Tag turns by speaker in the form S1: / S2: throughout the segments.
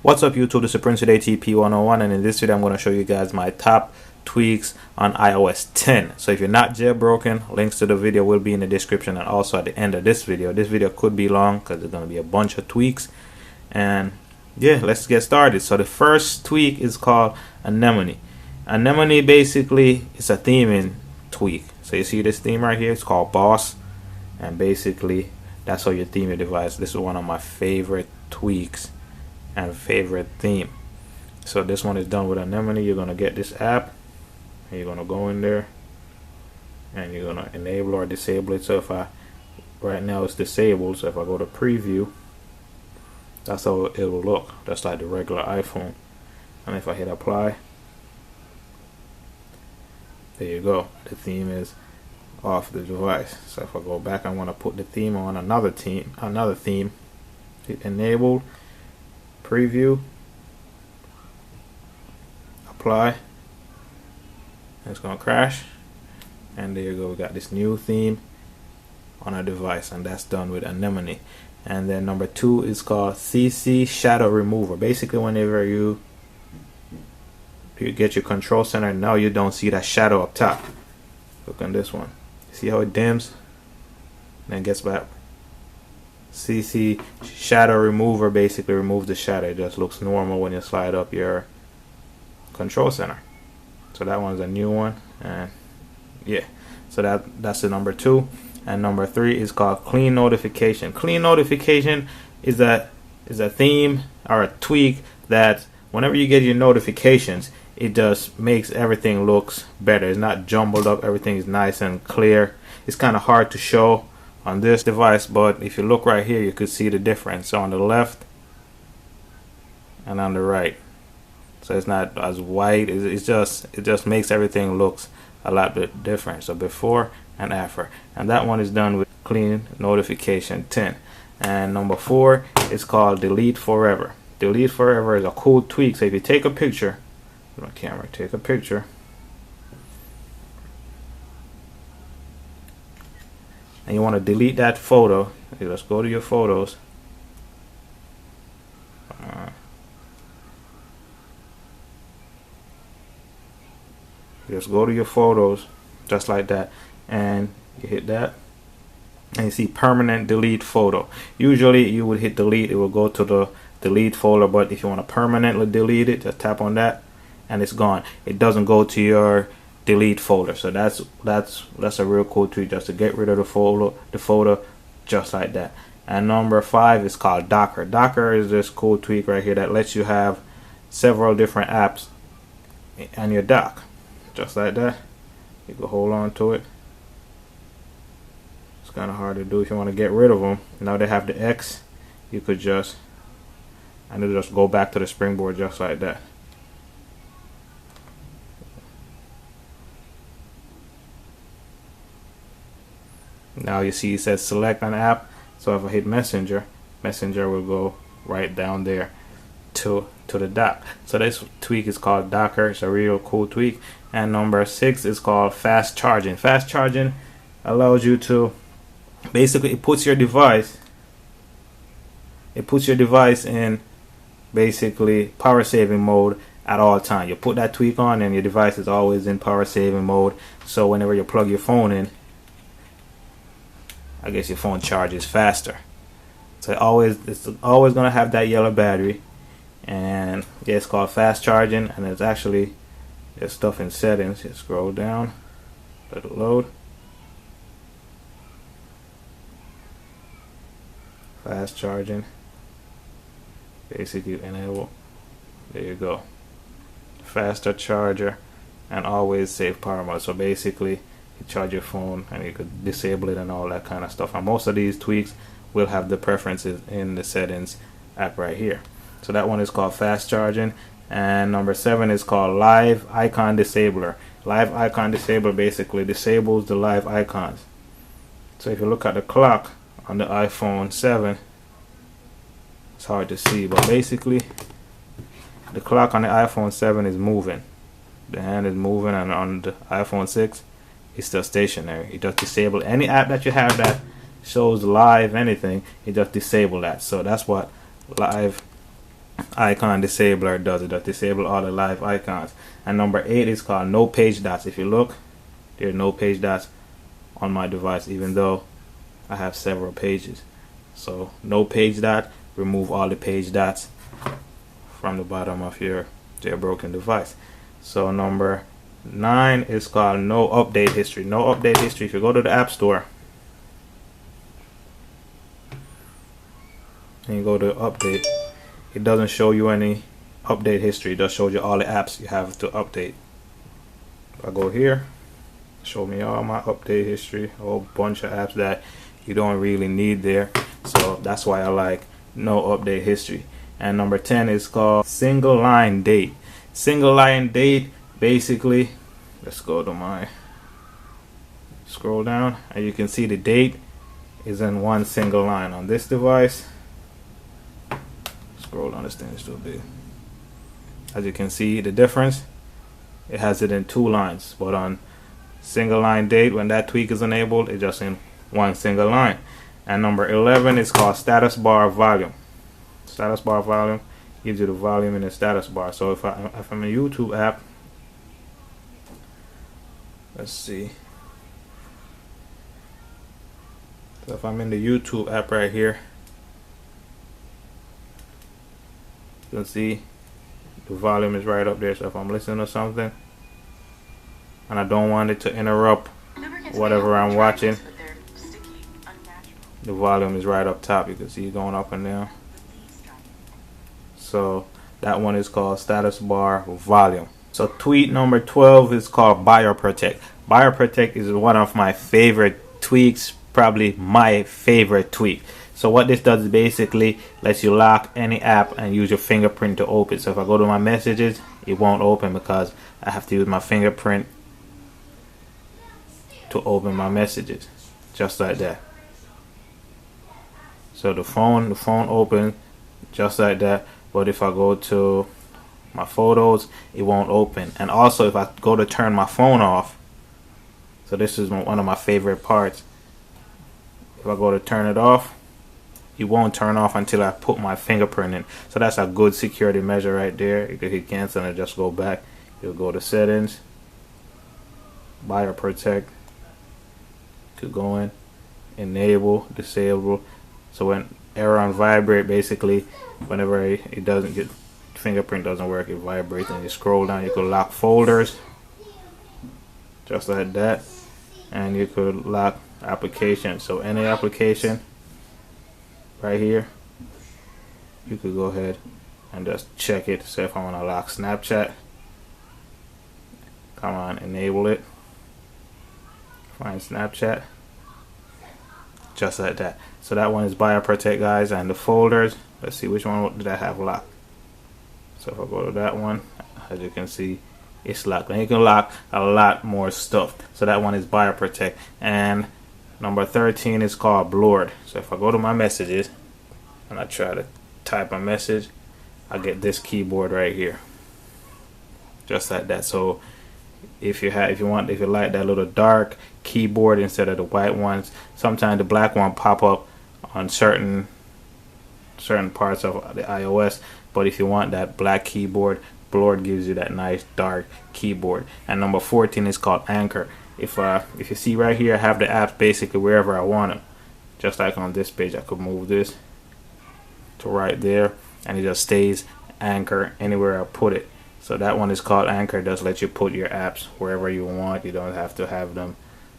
S1: What's up YouTube, this is Prince with ATP101, and in this video I'm going to show you guys my top tweaks on iOS 10. So if you're not jailbroken, links to the video will be in the description and also at the end of this video. This video could be long because there's going to be a bunch of tweaks. And yeah, let's get started. So the first tweak is called Anemone. Anemone basically is a theming tweak. So you see this theme right here, it's called Boss, and basically that's how you theme your device. This is one of my favorite tweaks and favorite theme. So this one is done with Anemone. You're gonna get this app and you're gonna go in there and you're gonna enable or disable it. So if right now it's disabled, so if I go to preview, that's how it will look. That's like the regular iPhone. And if I hit apply, there you go, the theme is off the device. So if I go back, I want to put the theme on another theme, hit enable, preview, apply, and it's gonna crash, and there you go, we got this new theme on our device, and that's done with Anemone. And then number 2 is called CC Shadow Remover. Basically whenever you get your control center, now you don't see that shadow up top. Look on this one, see how it dims and then gets back. CC Shadow Remover basically removes the shadow. It just looks normal when you slide up your control center. So that one's a new one, and yeah, so that's the number 2. And number 3 is called Clean Notification. Clean Notification is a theme or a tweak that whenever you get your notifications, it just makes everything looks better. It's not jumbled up, everything is nice and clear. It's kind of hard to show on this device, but if you look right here, you could see the difference. So on the left and on the right, so it's not as white. It just makes everything looks a lot bit different. So before and after, and that one is done with Clean Notification 10. And number 4 is called Delete Forever. Delete Forever is a cool tweak. So if you take a picture, my camera, take a picture, and you want to delete that photo, you just go to your photos, just go to your photos just like that, and you hit that and you see permanent delete photo. Usually you would hit delete, it will go to the delete folder, but if you want to permanently delete it, just tap on that and it's gone. It doesn't go to your delete folder. So that's a real cool tweak, just to get rid of the folder just like that. And number 5 is called Docker. Docker is this cool tweak right here that lets you have several different apps on your dock just like that. You can hold on to it. It's kind of hard to do if you want to get rid of them. Now they have the X, you could just go back to the springboard just like that. Now you see it says select an app, so if I hit Messenger will go right down there to the dock. So this tweak is called Docker. It's a real cool tweak. And number 6 is called Fast Charging. Fast Charging allows you to basically, it puts your device in basically power saving mode at all time. You put that tweak on and your device is always in power saving mode, so whenever you plug your phone in, I guess your phone charges faster. So it's always gonna have that yellow battery. And yeah, it's called Fast Charging, and there's stuff in settings. You scroll down, let it load. Fast Charging, basically enable, there you go, faster charger and always save power mode. So basically you charge your phone and you could disable it and all that kind of stuff. And most of these tweaks will have the preferences in the settings app right here. So that one is called Fast Charging. And number 7 is called Live Icon Disabler. Live Icon Disabler basically disables the live icons. So if you look at the clock on the iPhone 7, it's hard to see, but basically the clock on the iPhone 7 is moving. The hand is moving, and on the iPhone 6 it's still stationary. It just disable any app that you have that shows live anything. It just disable that. So that's what live icon disabler does it. That disable all the live icons. And number 8 is called no page dots. If you look, there are no page dots on my device, even though I have several pages. So no page dot, remove all the page dots from the bottom of your jailbroken device. So number 9 is called no update history. No update history. If you go to the App Store and you go to update, it doesn't show you any update history. It just shows you all the apps you have to update. If I go here, show me all my update history, a whole bunch of apps that you don't really need there. So that's why I like no update history. And number 10 is called single line date. Single line date, basically, let's go to my scroll down, and you can see the date is in one single line on this device. Scroll down, this thing is too big. As you can see the difference, it has it in 2 lines, but on single line date, when that tweak is enabled, it's just in one single line. And number 11 is called status bar volume. Status bar volume gives you the volume in the status bar. So if I'm a YouTube app, let's see. So if I'm in the YouTube app right here, you can see the volume is right up there. So if I'm listening to something and I don't want it to interrupt whatever I'm watching, the volume is right up top. You can see it going up and down. So that one is called status bar volume. So tweak number 12 is called BioProtect. BioProtect is one of my favorite tweaks, probably my favorite tweak. So what this does is basically lets you lock any app and use your fingerprint to open. So if I go to my messages, it won't open because I have to use my fingerprint to open my messages, just like that. So the phone opens just like that. But if I go to my photos, it won't open. And also if I go to turn my phone off, so this is one of my favorite parts. If I go to turn it off, it won't turn off until I put my fingerprint in. So that's a good security measure right there. You can hit cancel and just go back. You'll go to settings, BioProtect, to go in, enable, disable. So when error on vibrate, basically whenever it doesn't get, fingerprint doesn't work, it vibrates, and you scroll down, you could lock folders just like that, and you could lock applications. So any application right here, you could go ahead and just check it. So if I want to lock Snapchat, come on, enable it, find Snapchat, just like that. So that one is BioProtect, guys. And the folders, let's see which one did I have locked. So if I go to that one, as you can see, it's locked. And you can lock a lot more stuff. So that one is BioProtect. And number 13 is called blurred. So if I go to my messages and I try to type a message, I get this keyboard right here, just like that. So if you like that little dark keyboard instead of the white ones, sometimes the black one pop up on certain parts of the iOS, but if you want that black keyboard, blurred gives you that nice dark keyboard. And number 14 is called anchor. If you see right here, I have the apps basically wherever I want them. Just like on this page, I could move this to right there, and it just stays anchor anywhere I put it. So that one is called anchor. It does let you put your apps wherever you want. You don't have to have them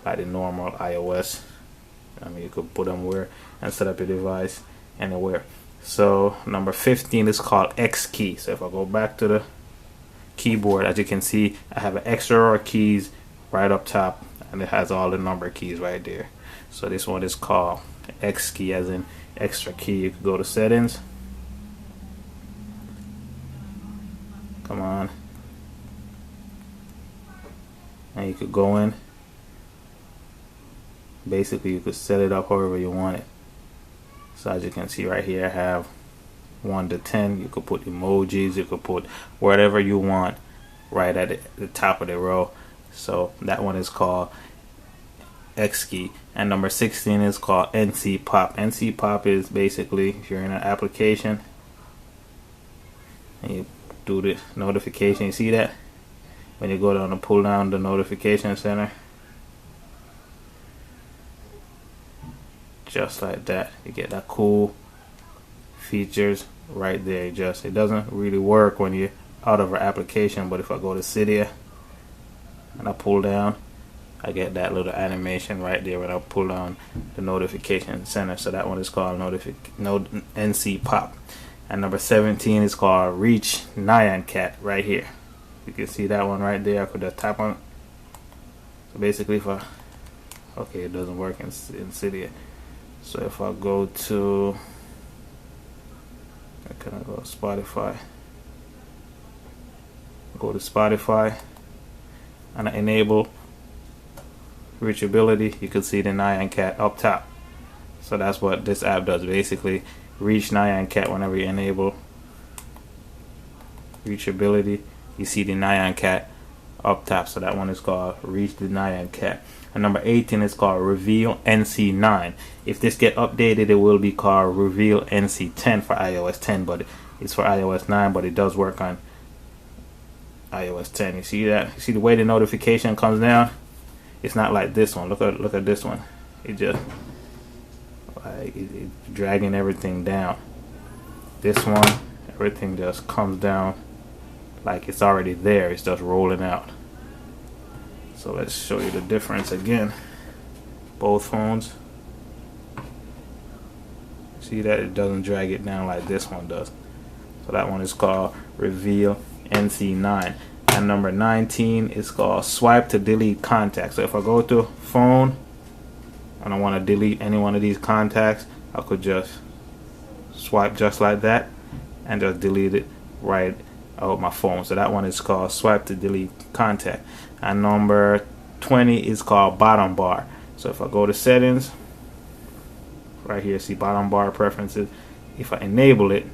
S1: like the normal iOS. I mean, you could put them where and set up your device anywhere. So number 15 is called X key. So if I go back to the keyboard, as you can see, I have an extra keys right up top, and it has all the number keys right there. So this one is called X key, as in extra key. You could go to settings, come on, and you could go in, basically you could set it up however you want it. So as you can see right here, I have 1 to 10. You could put emojis, you could put whatever you want right at the top of the row. So that one is called X key. And number 16 is called NC pop. NC pop is basically, if you're in an application and you do the notification. You see that when you go down and pull down the notification center, just like that, you get that cool features right there. It doesn't really work when you're out of our application, but if I go to Cydia and I pull down, I get that little animation right there when I pull down the notification center. So that one is called NC Pop. And number 17 is called Reach Nyan Cat right here. You can see that one right there. I could just tap on it. So basically if I, okay, it doesn't work in Cydia. So if I go to, I can go to Spotify. Go to Spotify and I enable reachability. You can see the Nyan Cat up top. So that's what this app does, basically reach Nyan Cat. Whenever you enable reachability, you see the Nyan Cat up top. So that one is called Reach the Nyan Cat. And number 18 is called Reveal NC9. If this get updated, it will be called Reveal NC10 for iOS 10, but it's for iOS 9, but it does work on iOS 10. You see that? You see the way the notification comes down? It's not like this one. Look at this one. It just like it's dragging everything down. This one, everything just comes down like it's already there. It's just rolling out. So let's show you the difference again. Both phones. See that it doesn't drag it down like this one does. So that one is called Reveal NC9. And number 19 is called Swipe to Delete Contacts. So if I go to phone and I want to delete any one of these contacts, I could just swipe just like that and just delete it right out of my phone. So that one is called Swipe to Delete Contact. And number 20 is called Bottom Bar. So if I go to settings, right here, see bottom bar preferences. If I enable it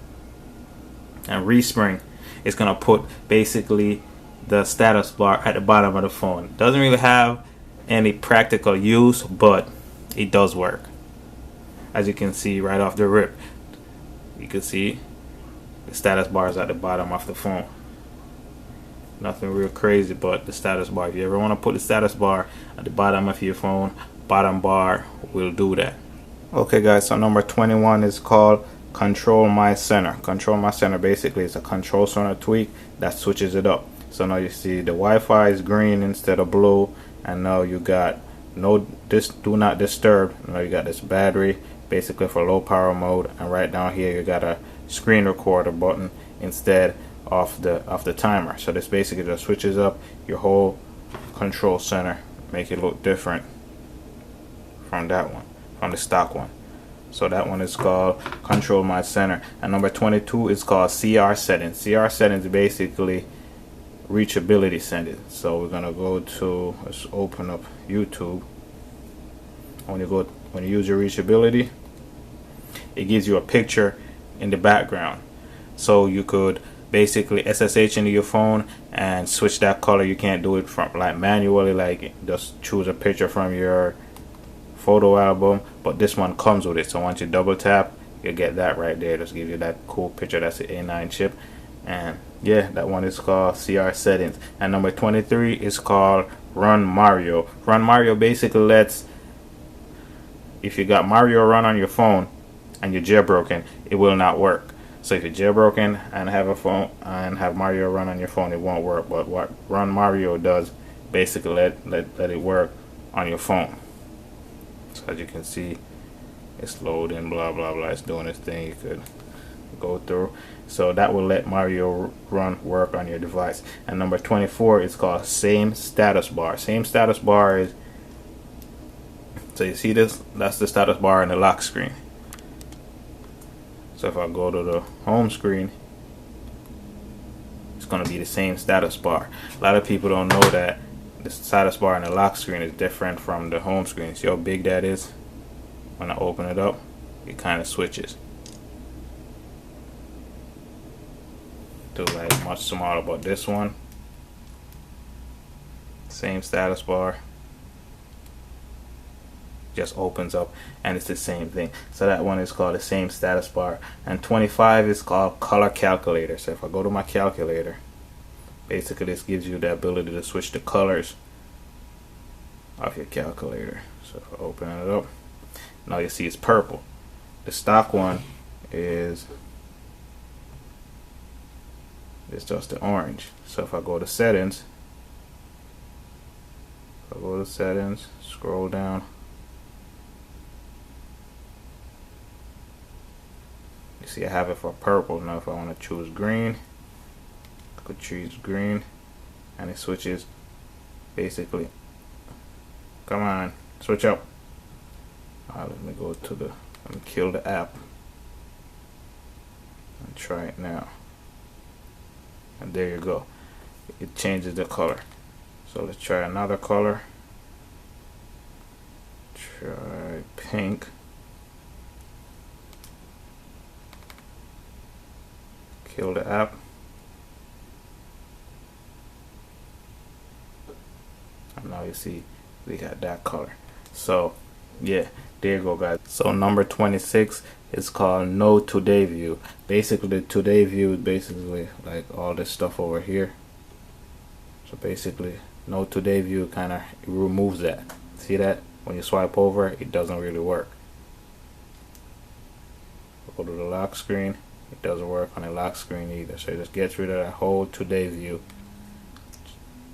S1: and respring, it's gonna put basically the status bar at the bottom of the phone. It doesn't really have any practical use, but it does work. As you can see right off the rip, you can see the status bar is at the bottom of the phone. Nothing real crazy, but the status bar. If you ever want to put the status bar at the bottom of your phone, bottom bar will do that. Okay guys, so number 21 is called ControlMyCenter. ControlMyCenter basically is a control center tweak that switches it up. So now you see the Wi-Fi is green instead of blue, and now you got do not disturb. Now you got this battery basically for low power mode, and right down here you got a screen recorder button instead of the timer. So this basically just switches up your whole control center, make it look different from that one, from the stock one. So that one is called ControlMyCenter. And number 22 is called SeeOurSettings. SeeOurSettings is basically reachability settings. So we're gonna go to, let's open up YouTube. When you use your reachability, it gives you a picture in the background. So you could basically SSH into your phone and switch that color. You can't do it from like manually, like just choose a picture from your photo album, but this one comes with it. So once you double tap, you get that right there. Just give you that cool picture. That's the A9 chip. And yeah, that one is called SeeOurSettings. And number 23 is called RunMario. RunMario basically lets, if you got Mario Run on your phone and you're jailbroken, it will not work. So if you're jailbroken and have a phone and have Mario Run on your phone, it won't work. But what RunMario does, basically let it work on your phone. So as you can see, it's loading, blah blah blah, it's doing its thing. You could go through. So that will let Mario Run work on your device. And number 24 is called SameStatusBar. SameStatusBar is, so you see this, that's the status bar in the lock screen. So if I go to the home screen, it's going to be the same status bar. A lot of people don't know that the status bar in the lock screen is different from the home screen. See how big that is? When I open it up, it kind of switches to like much smaller. But this one, same status bar. just opens up, and it's the same thing. So that one is called the SameStatusBar. And 25 is called color calculator. So if I go to my calculator, basically this gives you the ability to switch the colors of your calculator. So if I open it up, now you see it's purple. The stock one is just the orange. So if I go to settings, scroll down, you see I have it for purple. Now if I want to choose green, I could choose green, and it switches basically. Come on, switch up. Let me go to let me kill the app and try it now. And there you go. It changes the color. So let's try another color. Try pink. Kill the app. And now you see we got that color. So yeah, there you go, guys. So number 26 is called KnowTodayView. Basically the Today View is basically like all this stuff over here. So basically KnowTodayView kind of removes that. See that? When you swipe over, it doesn't really work. Go to the lock screen, it doesn't work on the lock screen either. So it just gets rid of that whole Today View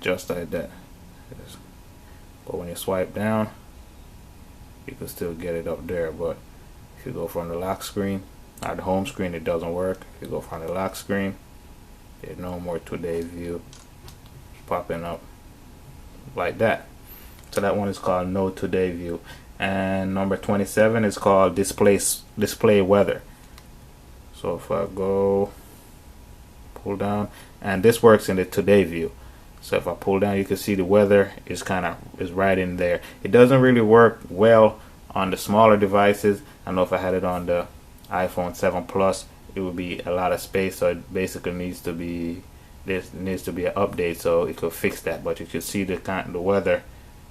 S1: just like that. But when you swipe down, you can still get it up there. But if you go from the lock screen or the home screen, it doesn't work. If you go from the lock screen, there's no more Today View popping up like that. So that one is called KnowTodayView. And number 27 is called DisplayWeather. So if I go pull down, and this works in the Today View. So if I pull down, you can see the weather is right in there. It doesn't really work well on the smaller devices. I know if I had it on the iPhone 7 Plus, it would be a lot of space. So it basically needs to be an update so it could fix that. But you can see the weather,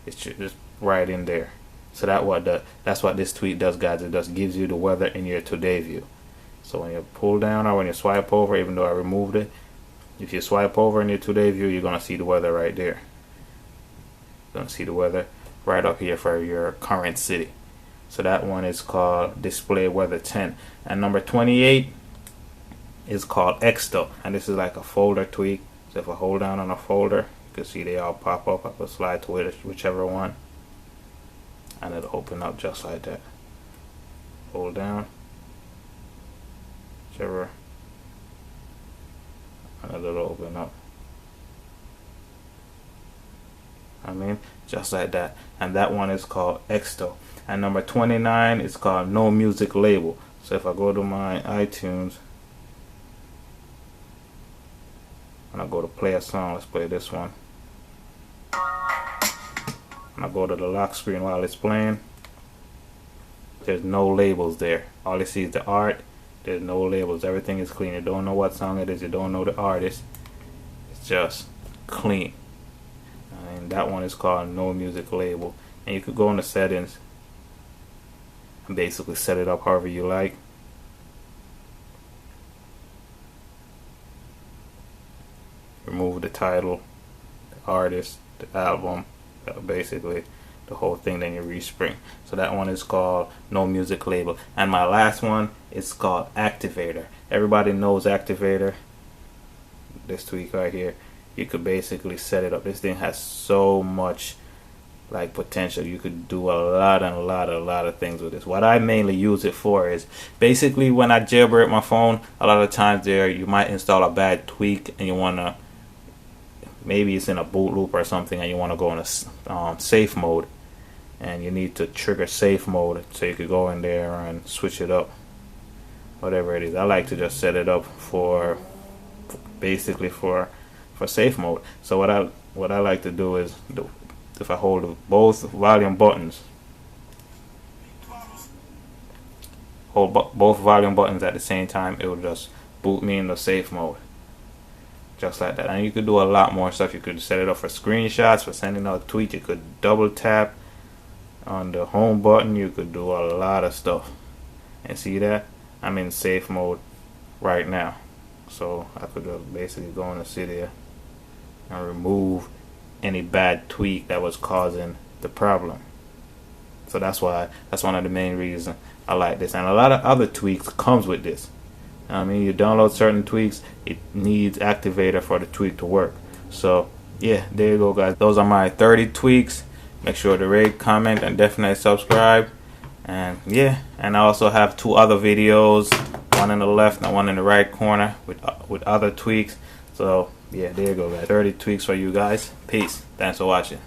S1: it's just right in there. So that's what this tweak does, guys. It just gives you the weather in your Today View. So when you pull down or when you swipe over, even though I removed it, if you swipe over in your Today View, you're going to see the weather right there. You're going to see the weather right up here for your current city. So that one is called DisplayWeather 10. And number 28 is called Exto. And this is like a folder tweak. So if I hold down on a folder, you can see they all pop up. I can slide to whichever one, and it'll open up just like that. Hold down, whichever, and it'll open up. Just like that. And that one is called Exto. And number 29 is called NoMusicLabel. So if I go to my iTunes and I go to play a song, let's play this one, and I go to the lock screen while it's playing, there's no labels there. All you see is the art. There's no labels. Everything is clean. You don't know what song it is. You don't know the artist. It's just clean. And that one is called NoMusicLabel. And you could go into settings and basically set it up however you like. Remove the title, the artist, the album, basically the whole thing, then you respring. So that one is called NoMusicLabel. And my last one is called Activator. Everybody knows Activator. This tweak right here, you could basically set it up. This thing has so much like potential. You could do a lot of things with this. What I mainly use it for is basically when I jailbreak my phone, a lot of times you might install a bad tweak and you want to, maybe it's in a boot loop or something, and you want to go in a safe mode, and you need to trigger safe mode, so you could go in there and switch it up, whatever it is. I like to just set it up for basically for safe mode. So what I like to do is, if I hold both volume buttons, both volume buttons at the same time, it will just boot me in the safe mode. Just like that. And you could do a lot more stuff. You could set it up for screenshots, for sending out tweets. You could double tap on the home button, you could do a lot of stuff. And see that? I'm in safe mode right now. So I could just basically go in the city and remove any bad tweak that was causing the problem. So that's one of the main reasons I like this. And a lot of other tweaks comes with this. I mean, you download certain tweaks, it needs Activator for the tweak to work. So yeah, there you go, guys. Those are my 30 tweaks. Make sure to rate, comment, and definitely subscribe. And yeah, and I also have 2 other videos, one in the left and one in the right corner with other tweaks. So yeah, there you go, guys. 30 tweaks for you guys. Peace. Thanks for watching.